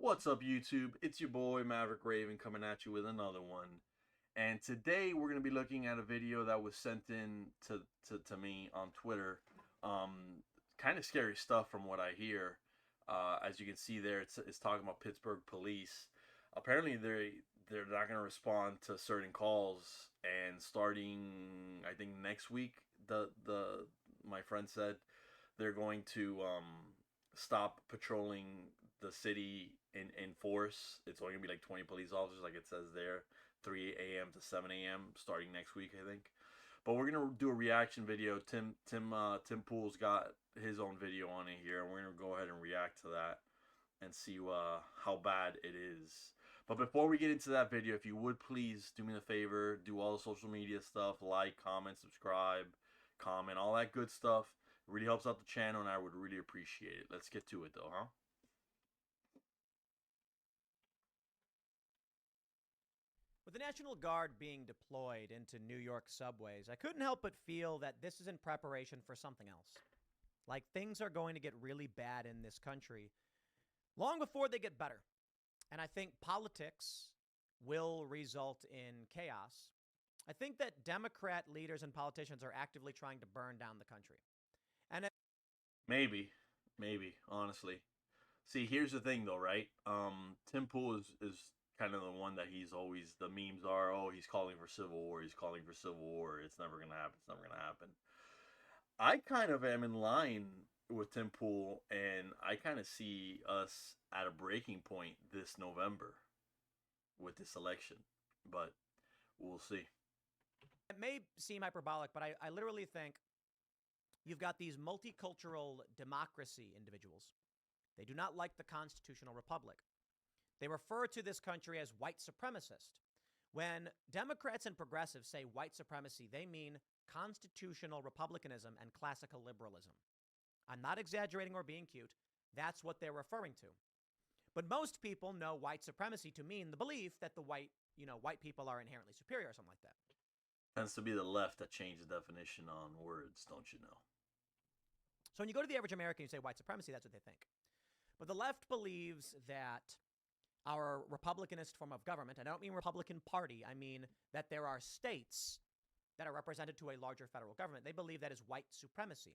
What's up, YouTube? It's your boy Maverick Raven coming at you with another one. And today we're going to be looking at a video that was sent in to me on Twitter. Kind of scary stuff from what I hear. As you can see there, it's talking about Pittsburgh police. Apparently they're not going to respond to certain calls, and starting I think next week, my friend said they're going to stop patrolling the city in force. It's only gonna be like 20 police officers, like it says there, 3 a.m. to 7 a.m. starting next week, I think. But we're gonna do a reaction video. Tim Pool's got his own video on it here, and we're gonna go ahead and react to that and see how bad it is. But before we get into that video, if you would please do me a favor, do all the social media stuff, like, comment, subscribe, comment, all that good stuff. It really helps out the channel, and I would really appreciate it. Let's get to it though, huh? With the National Guard being deployed into New York subways, I couldn't help but feel that this is in preparation for something else. Like things are going to get really bad in this country long before they get better. And I think politics will result in chaos. I think that Democrat leaders and politicians are actively trying to burn down the country. And Maybe, honestly. See, here's the thing though, right? Tim Pool is kind of the one that he's always, the memes are, oh, he's calling for civil war, he's calling for civil war, it's never gonna happen, it's never gonna happen. I kind of am in line with Tim Pool, and I kind of see us at a breaking point this November with this election, but we'll see. it may seem hyperbolic, but I literally think you've got these multicultural democracy individuals. They do not like the constitutional republic. They refer to this country as white supremacist. When Democrats and progressives say white supremacy, they mean constitutional republicanism and classical liberalism. I'm not exaggerating or being cute. That's what they're referring to. But most people know white supremacy to mean the belief that the white people are inherently superior or something like that. Tends to be the left that changed the definition on words, don't you know? So when you go to the average American, you say white supremacy, that's what they think. But the left believes that our republicanist form of government, and I don't mean Republican Party, I mean that there are states that are represented to a larger federal government. They believe that is white supremacy.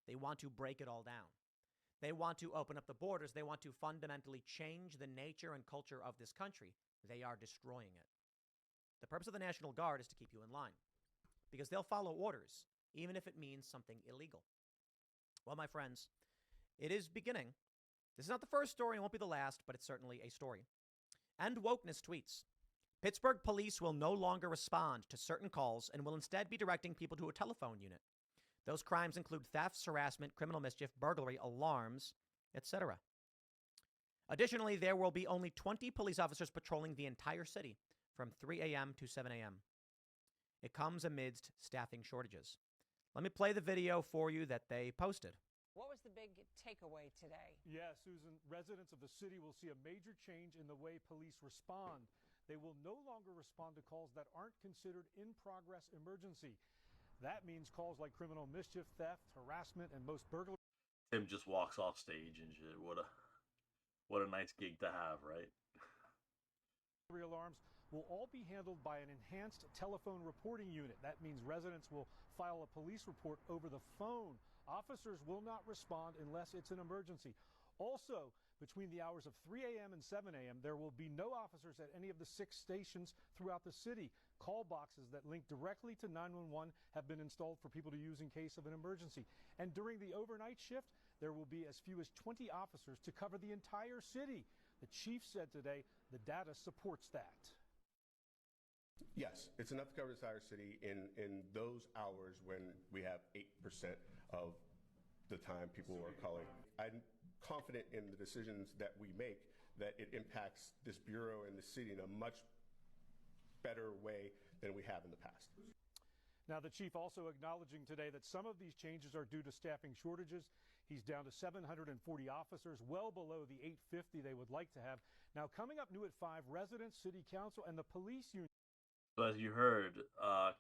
They want to break it all down. They want to open up the borders. They want to fundamentally change the nature and culture of this country. They are destroying it. The purpose of the National Guard is to keep you in line, because they'll follow orders, even if it means something illegal. Well, my friends, it is beginning. This is not the first story, and won't be the last, but it's certainly a story. And Wokeness tweets, Pittsburgh police will no longer respond to certain calls and will instead be directing people to a telephone unit. Those crimes include thefts, harassment, criminal mischief, burglary, alarms, etc. Additionally, there will be only 20 police officers patrolling the entire city from 3 a.m. to 7 a.m. It comes amidst staffing shortages. Let me play the video for you that they posted. What was the big takeaway today? Yeah, Susan, residents of the city will see a major change in the way police respond. They will no longer respond to calls that aren't considered in-progress emergency. That means calls like criminal mischief, theft, harassment, and most burglary. Tim just walks off stage and shit. What a nice gig to have, right? Alarms will all be handled by an enhanced telephone reporting unit. That means residents will file a police report over the phone. Officers will not respond unless it's an emergency. Also, between the hours of 3 a.m. and 7 a.m., there will be no officers at any of the 6 stations throughout the city. Call boxes that link directly to 911 have been installed for people to use in case of an emergency. And during the overnight shift, there will be as few as 20 officers to cover the entire city. The chief said today the data supports that. Yes, it's enough to cover the entire city in those hours when we have 8% of the time people are calling. I'm confident in the decisions that we make that it impacts this bureau and the city in a much better way than we have in the past. Now, the chief also acknowledging today that some of these changes are due to staffing shortages. He's down to 740 officers, well below the 850 they would like to have. Now, coming up new at 5, residents, city council, and the police union. So as you heard,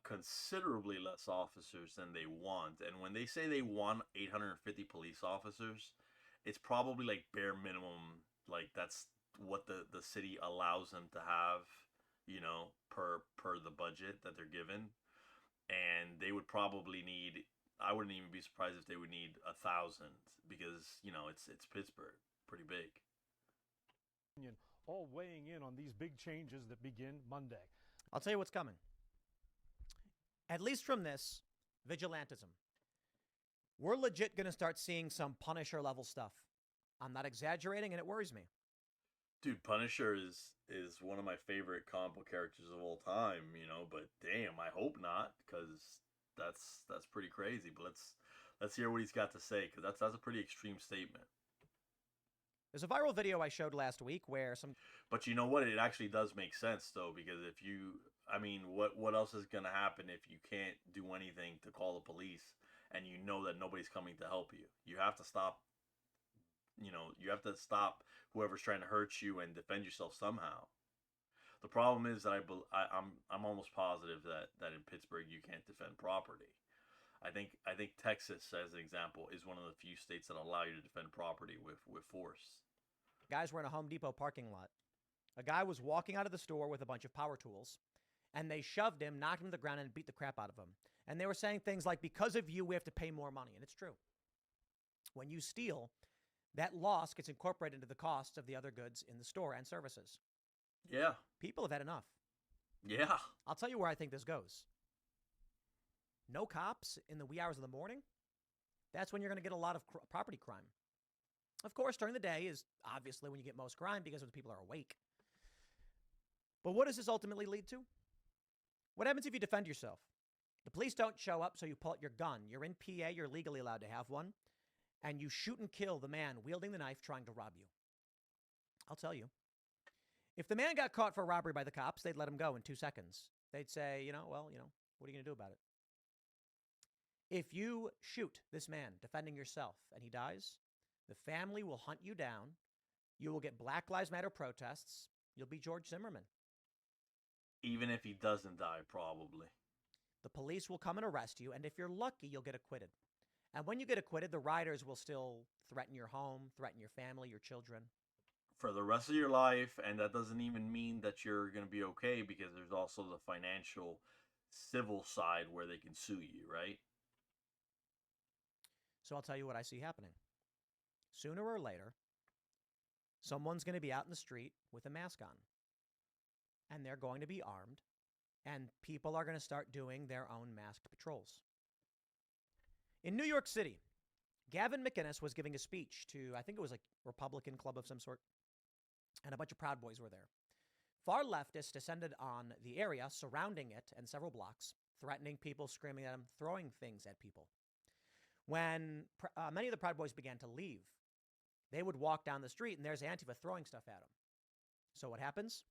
considerably less officers than they want. And when they say they want 850 police officers, it's probably like bare minimum. Like that's what the city allows them to have, per the budget that they're given, and they would probably need. I wouldn't even be surprised if they would need 1,000 because it's Pittsburgh, pretty big. All weighing in on these big changes that begin Monday. I'll tell you what's coming. At least from this, vigilantism. We're legit going to start seeing some Punisher level stuff. I'm not exaggerating, and it worries me. Dude, Punisher is one of my favorite comic book characters of all time, but damn, I hope not, because that's pretty crazy. But let's hear what he's got to say, because that's a pretty extreme statement. There's a viral video I showed last week where some... But you know what? It actually does make sense, though, because what else is going to happen if you can't do anything to call the police and you know that nobody's coming to help you? You have to stop, you have to stop whoever's trying to hurt you and defend yourself somehow. The problem is that I'm almost positive that in Pittsburgh you can't defend property. I think Texas, as an example, is one of the few states that allow you to defend property with force. Guys were in a Home Depot parking lot. A guy was walking out of the store with a bunch of power tools, and they shoved him, knocked him to the ground, and beat the crap out of him. And they were saying things like, because of you, we have to pay more money. And it's true. When you steal, that loss gets incorporated into the costs of the other goods in the store and services. Yeah. People have had enough. Yeah. I'll tell you where I think this goes. No cops in the wee hours of the morning. That's when you're going to get a lot of property crime. Of course, during the day is obviously when you get most crime because when people are awake. But what does this ultimately lead to? What happens if you defend yourself? The police don't show up, so you pull out your gun. You're in PA, you're legally allowed to have one, and you shoot and kill the man wielding the knife trying to rob you. I'll tell you. If the man got caught for robbery by the cops, they'd let him go in 2 seconds. They'd say, what are you going to do about it? If you shoot this man defending yourself and he dies, the family will hunt you down. You will get Black Lives Matter protests. You'll be George Zimmerman. Even if he doesn't die, probably. The police will come and arrest you, and if you're lucky, you'll get acquitted. And when you get acquitted, the rioters will still threaten your home, threaten your family, your children. For the rest of your life, and that doesn't even mean that you're going to be okay, because there's also the financial, civil side where they can sue you, right? So I'll tell you what I see happening. Sooner or later, someone's going to be out in the street with a mask on. And they're going to be armed. And people are going to start doing their own masked patrols. In New York City, Gavin McInnes was giving a speech to, I think it was like a Republican club of some sort. And a bunch of Proud Boys were there. Far leftists descended on the area surrounding it and several blocks, threatening people, screaming at them, throwing things at people. When many of the Proud Boys began to leave, they would walk down the street and there's Antifa throwing stuff at them. So what happens?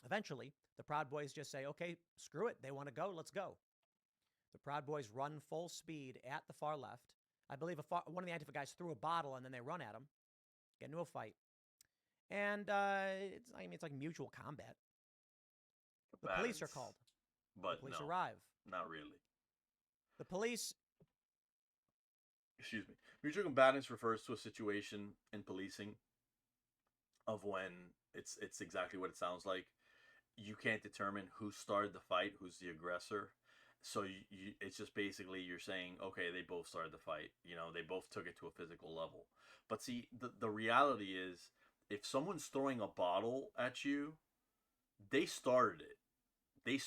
Eventually, the Proud Boys just say, okay, screw it. They want to go. Let's go. The Proud Boys run full speed at the far left. I believe one of the Antifa guys threw a bottle and then they run at him, get into a fight. And it's like mutual combat. The police are called. But the police arrive. Not really. The police... Excuse me. Mutual combatants refers to a situation in policing of when it's exactly what it sounds like. You can't determine who started the fight, who's the aggressor. So it's just basically you're saying, okay, they both started the fight. They both took it to a physical level. But see, the reality is, if someone's throwing a bottle at you, they started it. They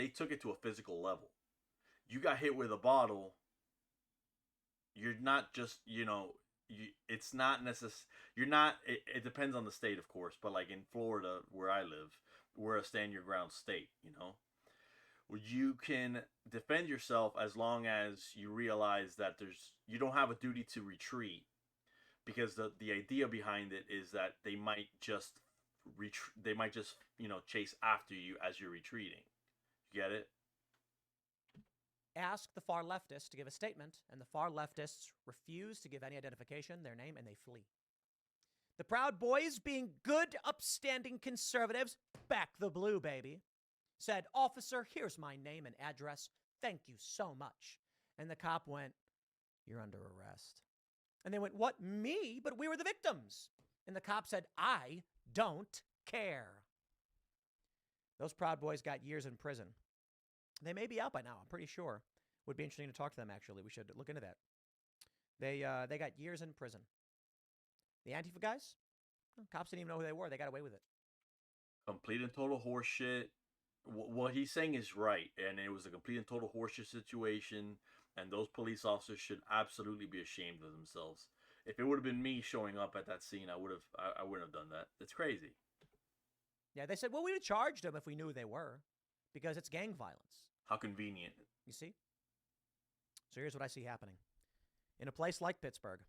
took it to a physical level. You got hit with a bottle. You're not just, it's not necessary. You're not, it depends on the state, of course. But like in Florida, where I live, we're a stand your ground state, You can defend yourself as long as you realize that you don't have a duty to retreat. Because the idea behind it is that they might just chase after you as you're retreating. You get it? Ask the far leftists to give a statement, and the far leftists refuse to give any identification, their name, and they flee. The Proud Boys, being good, upstanding conservatives, back the blue, baby, said, "Officer, here's my name and address. Thank you so much." And the cop went, "You're under arrest." And they went, "What, me? But we were the victims." And the cop said, I don't care. Those Proud Boys got years in prison. They may be out by now, I'm pretty sure. Would be interesting to talk to them, actually. We should look into that. They got years in prison. The Antifa guys? Cops didn't even know who they were. They got away with it. Complete and total horseshit. What he's saying is right, and it was a complete and total horseshit situation, and those police officers should absolutely be ashamed of themselves. If it would have been me showing up at that scene, I wouldn't have done that. It's crazy. Yeah, they said, well, we'd have charged them if we knew they were, because it's gang violence. How convenient. You see? So here's what I see happening. In a place like Pittsburgh,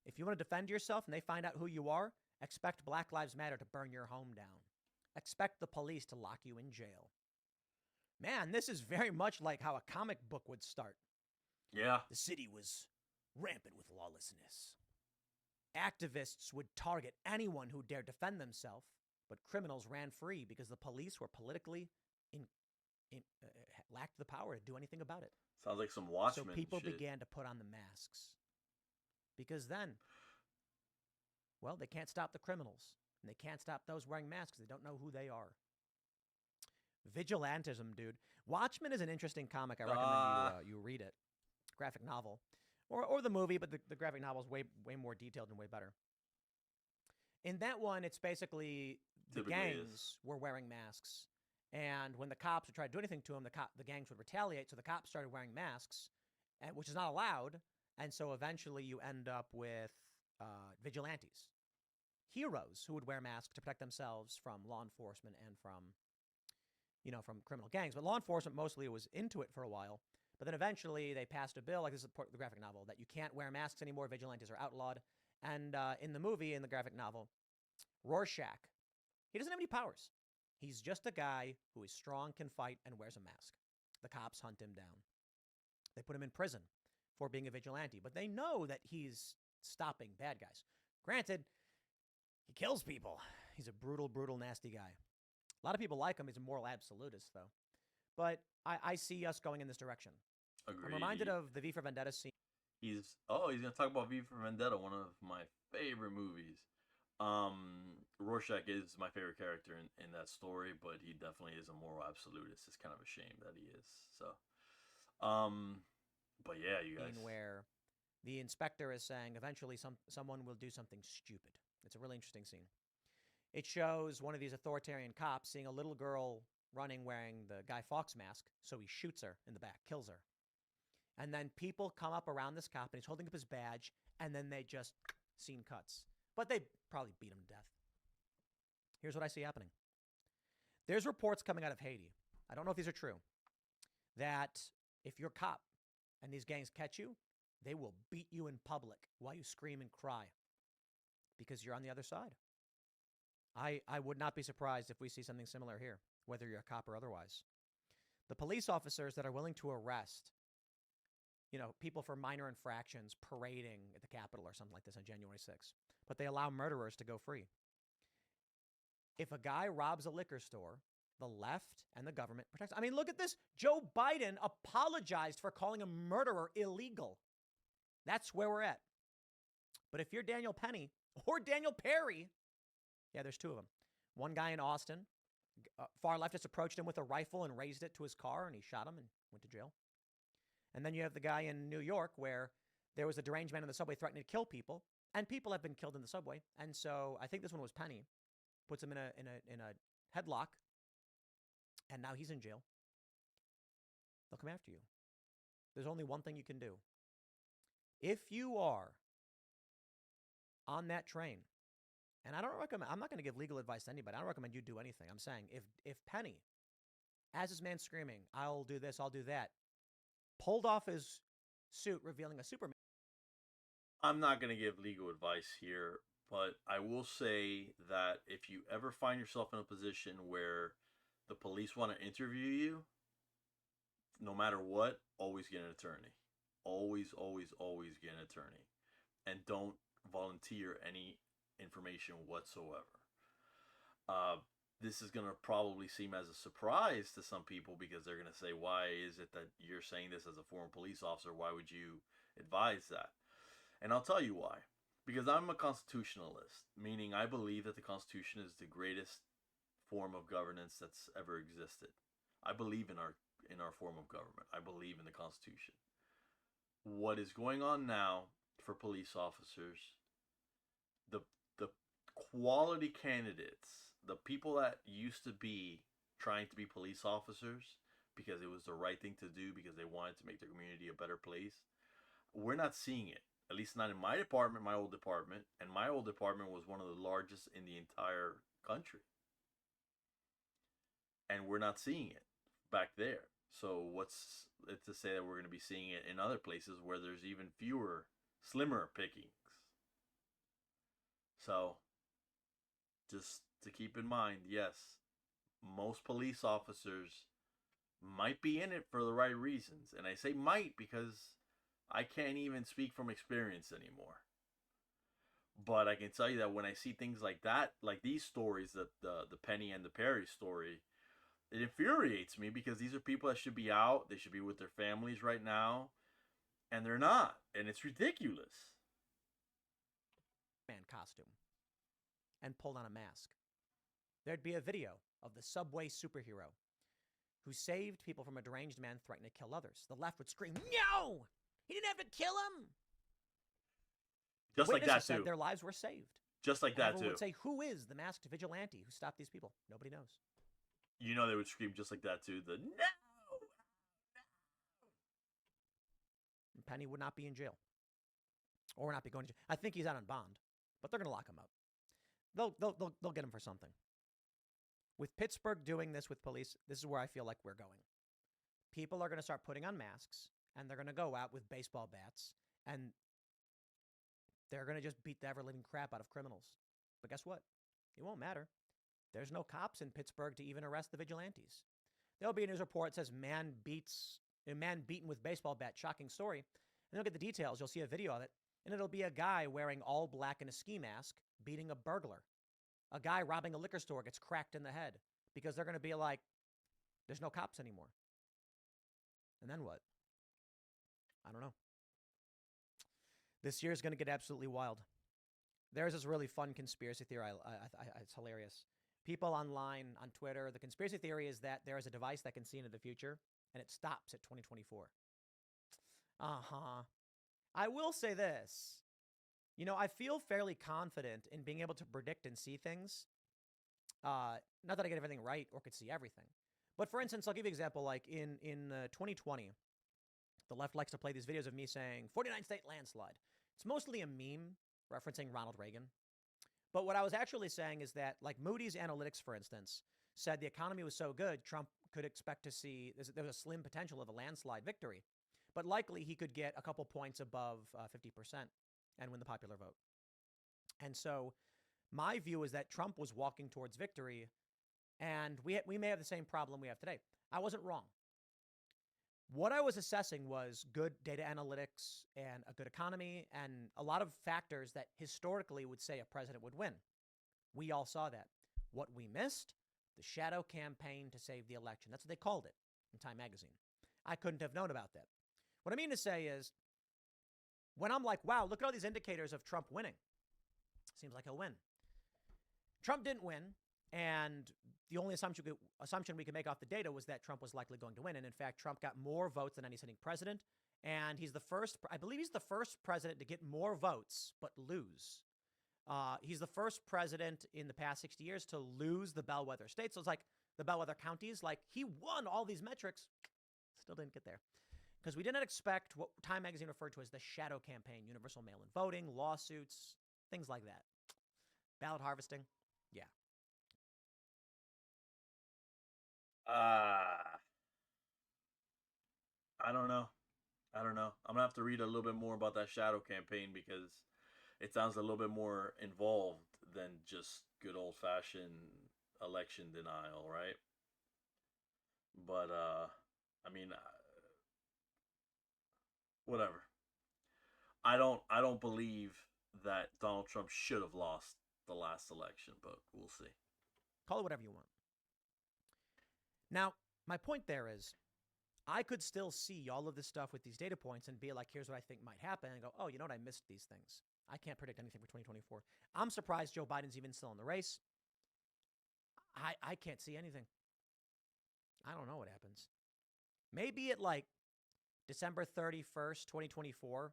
if you want to defend yourself and they find out who you are, expect Black Lives Matter to burn your home down. Expect the police to lock you in jail. Man, this is very much like how a comic book would start. Yeah. The city was rampant with lawlessness. Activists would target anyone who dared defend themselves, but criminals ran free because the police were politically lacked the power to do anything about it. Sounds like some Watchmen So people shit. began to put on the masks. Because then, well, they can't stop the criminals. And they can't stop those wearing masks. They don't know who they are. Vigilantism, dude. Watchmen is an interesting comic. I recommend you read it. Graphic novel. Or the movie, but the graphic novel is way more detailed and way better. In that one, it's basically the gangs were wearing masks. And when the cops would try to do anything to them, the gangs would retaliate. So the cops started wearing masks, which is not allowed. And so eventually you end up with vigilantes. Heroes who would wear masks to protect themselves from law enforcement and from criminal gangs. But law enforcement mostly was into it for a while. But then eventually they passed a bill, like this is the graphic novel, that you can't wear masks anymore. Vigilantes are outlawed. And in the movie, in the graphic novel, Rorschach, he doesn't have any powers. He's just a guy who is strong, can fight, and wears a mask. The cops hunt him down. They put him in prison for being a vigilante. But they know that he's stopping bad guys. Granted, he kills people. He's a brutal, brutal, nasty guy. A lot of people like him. He's a moral absolutist, though. But I see us going in this direction. Agreed. I'm reminded of the V for Vendetta scene. He's going to talk about V for Vendetta, one of my favorite movies. Rorschach is my favorite character in that story, but he definitely is a moral absolutist. It's kind of a shame that he is. So, but yeah, you guys. Where the inspector is saying eventually someone will do something stupid. It's a really interesting scene. It shows one of these authoritarian cops seeing a little girl running wearing the Guy Fawkes mask, so he shoots her in the back, kills her. And then people come up around this cop, and he's holding up his badge, and then they just scene cuts. But they probably beat him to death. Here's what I see happening. There's reports coming out of Haiti. I don't know if these are true. That if you're a cop and these gangs catch you, they will beat you in public while you scream and cry because you're on the other side. I would not be surprised if we see something similar here, whether you're a cop or otherwise. The police officers that are willing to arrest, people for minor infractions parading at the Capitol or something like this on January 6th, but they allow murderers to go free. If a guy robs a liquor store, the left and the government protects. I mean, look at this. Joe Biden apologized for calling a murderer illegal. That's where we're at. But if you're Daniel Penny or Daniel Perry, yeah, there's two of them. One guy in Austin, far leftists approached him with a rifle and raised it to his car, and he shot him and went to jail. And then you have the guy in New York where there was a deranged man in the subway threatening to kill people, and people have been killed in the subway. And so I think this one was Penny. Puts him in a headlock, and now he's in jail. They'll come after you. There's only one thing you can do. If you are on that train, and I'm not going to give legal advice to anybody. I don't recommend you do anything. I'm saying if Penny, as this man screaming, I'll do this, I'll do that, pulled off his suit revealing a Superman. I'm not going to give legal advice here, but I will say that if you ever find yourself in a position where the police want to interview you, no matter what, always get an attorney. Always, always, always get an attorney. And don't volunteer any information whatsoever. This is going to probably seem as a surprise to some people because they're going to say, why is it that you're saying this as a former police officer? Why would you advise that? And I'll tell you why. because I'm a constitutionalist, meaning I believe that the Constitution is the greatest form of governance that's ever existed. I believe in our form of government. I believe in the Constitution. What is going on now for police officers, the the quality candidates, the people that used to be trying to be police officers because it was the right thing to do because they wanted to make their community a better place, we're not seeing it. At least not in my department, my old department, and my old department was one of the largest in the entire country. And we're not seeing it back there. So what's it to say that we're going to be seeing it in other places where there's even fewer, slimmer pickings? So just to keep in mind, yes, most police officers might be in it for the right reasons. And I say might because I can't even speak from experience anymore. But I can tell you that when I see things like that, like these stories, that the Penny and the Perry story, it infuriates me because these are people that should be out. They should be with their families right now. And they're not. And it's ridiculous. Man costume and pulled on a mask. There'd be a video of the subway superhero who saved people from a deranged man threatening to kill others. The left would scream, "No! He didn't have to kill him!" Just like that, Witnesses too. said their lives were saved. Just like And that, everyone too. would say, who is the masked vigilante who stopped these people? Nobody knows. You know they would scream just like that, too. The no! And Penny would not be in jail. Or not be going to jail. I think he's out on bond. But they're going to lock him up. They'll get him for something. With Pittsburgh doing this with police, this is where I feel like we're going. People are going to start putting on masks, and they're going to go out with baseball bats, and they're going to just beat the ever-living crap out of criminals. But guess what? It won't matter. There's no cops in Pittsburgh to even arrest the vigilantes. There'll be a news report that says man beaten with baseball bat, shocking story. And you'll get the details. You'll see a video of it. And it'll be a guy wearing all black and a ski mask beating a burglar. A guy robbing a liquor store gets cracked in the head because they're going to be like, there's no cops anymore. And then what? I don't know. This year is going to get absolutely wild. There's this really fun conspiracy theory. It's hilarious. People online, on Twitter, the conspiracy theory is that there is a device that can see into the future, and it stops at 2024. I will say this. You know, I feel fairly confident in being able to predict and see things. Not that I get everything right or could see everything. But for instance, I'll give you an example. Like in 2020, the left likes to play these videos of me saying 49-state landslide. It's mostly a meme referencing Ronald Reagan. But what I was actually saying is that, like Moody's Analytics, for instance, said the economy was so good, Trump could expect to see, there's a slim potential of a landslide victory. But likely he could get a couple points above 50% and win the popular vote. And so my view is that Trump was walking towards victory, and we may have the same problem we have today. I wasn't wrong. What I was assessing was good data analytics and a good economy and a lot of factors that historically would say a president would win. We all saw that. What we missed, the shadow campaign to save the election. That's what they called it in Time magazine. I couldn't have known about that. What I mean to say is, when I'm like, wow, look at all these indicators of Trump winning. Seems like he'll win. Trump didn't win, and the only assumption we could make off the data was that Trump was likely going to win. And in fact, Trump got more votes than any sitting president. And he's the first, I believe he's the first president to get more votes but lose. He's the first president in the past 60 years to lose the bellwether states. So it's like the bellwether counties, like he won all these metrics, still didn't get there. Because we didn't expect what Time magazine referred to as the shadow campaign, universal mail-in voting, lawsuits, things like that. Ballot harvesting, yeah. I don't know. I'm gonna have to read a little bit more about that shadow campaign because it sounds a little bit more involved than just good old-fashioned election denial, right? But I mean, whatever. I don't believe that Donald Trump should have lost the last election, but we'll see. Call it whatever you want. Now, my point there is, I could still see all of this stuff with these data points and be like, here's what I think might happen, and go, oh, you know what, I missed these things. I can't predict anything for 2024. I'm surprised Joe Biden's even still in the race. I can't see anything. I don't know what happens. Maybe at like December 31st, 2024,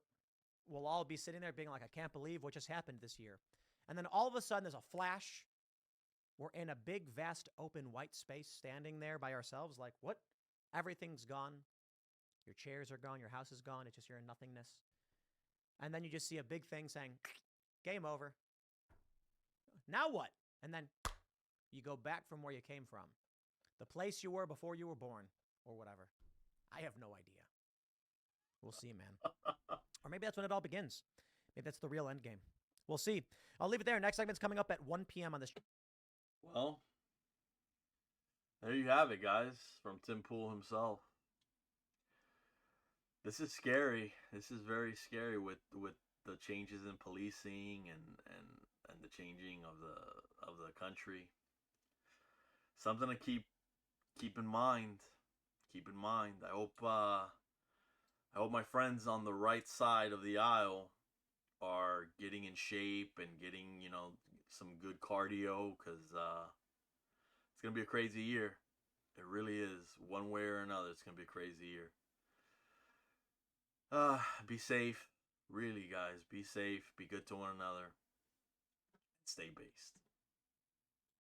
we'll all be sitting there being like, I can't believe what just happened this year. And then all of a sudden there's a flash. We're in a big, vast, open, white space standing there by ourselves. Like, what? Everything's gone. Your chairs are gone. Your house is gone. It's just you're in nothingness. And then you just see a big thing saying, game over. Now what? And then you go back from where you came from. The place you were before you were born or whatever. I have no idea. We'll see, man. Or maybe that's when it all begins. Maybe that's the real end game. We'll see. I'll leave it there. Next segment's coming up at 1 p.m. on this. Well, there you have it, guys, from Tim Pool himself. This is scary. This is very scary with the changes in policing and the changing of the country. Something to keep in mind. Keep in mind. I hope my friends on the right side of the aisle are getting in shape and getting, some good cardio, because it's going to be a crazy year. It really is. One way or another, it's going to be a crazy year. Be safe. Really, guys. Be safe. Be good to one another. Stay based.